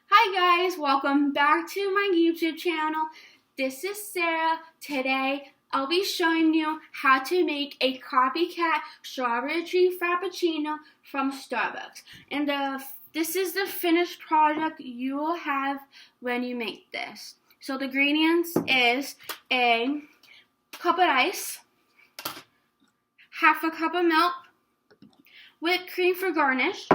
Hi guys, welcome back to my YouTube channel. This is Sarah. Today I'll be showing you how to make a copycat strawberry cream frappuccino from Starbucks. And this is the finished product you will have when you make this. So the ingredients is a cup of ice, half a cup of milk, whipped cream for garnish,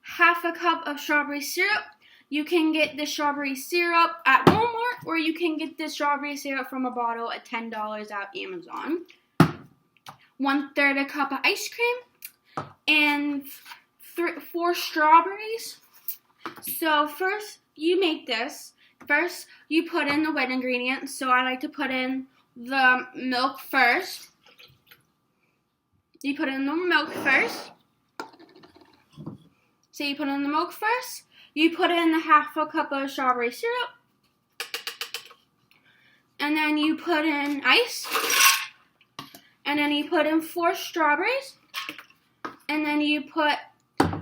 half a cup of strawberry syrup. You can get the strawberry syrup at Walmart, or you can get the strawberry syrup from a bottle at $10 at Amazon. 1/3 a cup of ice cream, and 4 strawberries. So first you make this. First you put in the wet ingredients. So I like to put in the milk first. You put in the milk first. So you put in the milk first. You put in half a cup of strawberry syrup. And then you put in ice. And then you put in 4 strawberries. And then you put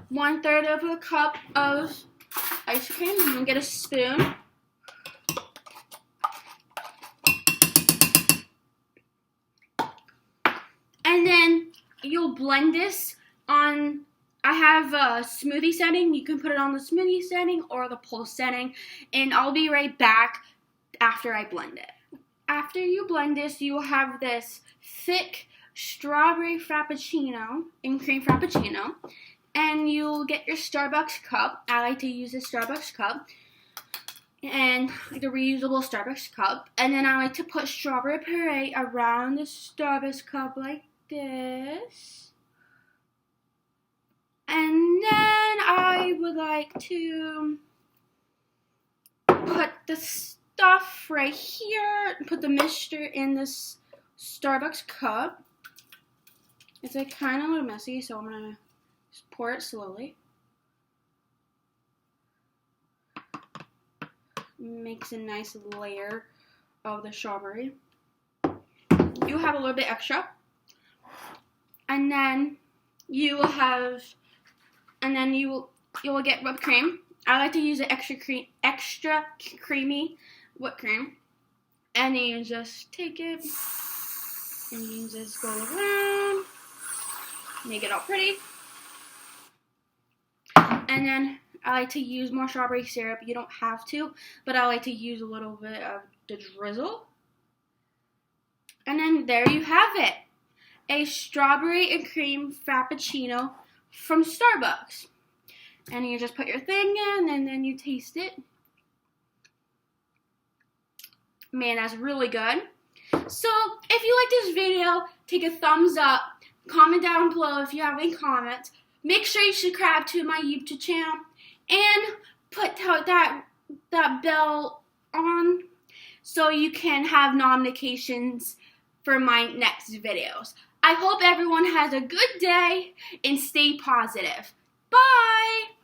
1/3 of a cup of ice cream. I'm going to get a spoon. And then you'll blend this on, I have a smoothie setting. You can put it on the smoothie setting or the pulse setting. And I'll be right back after I blend it. After you blend this, you will have this thick strawberry frappuccino and cream frappuccino. And you'll get your Starbucks cup. I like to use a Starbucks cup. And like a reusable Starbucks cup. And then I like to put strawberry puree around the Starbucks cup like this. And then I would like to put the stuff right here, put the mixture in this Starbucks cup. It's like kind of a little messy, so I'm going to just pour it slowly. Makes a nice layer of the strawberry. You have a little bit extra. And then you will have, and then you will get whipped cream. I like to use the extra creamy whipped cream. And then you just take it and you just go around, make it all pretty. And then I like to use more strawberry syrup. You don't have to, but I like to use a little bit of the drizzle. And then there you have it. A strawberry and cream frappuccino from Starbucks. And you just put your thing in and then you taste it. Man, that's really good. So, if you like this video, take a thumbs up. Comment down below if you have any comments. Make sure you subscribe to my YouTube channel. And put that bell on so you can have notifications for my next videos. I hope everyone has a good day and stay positive. Bye!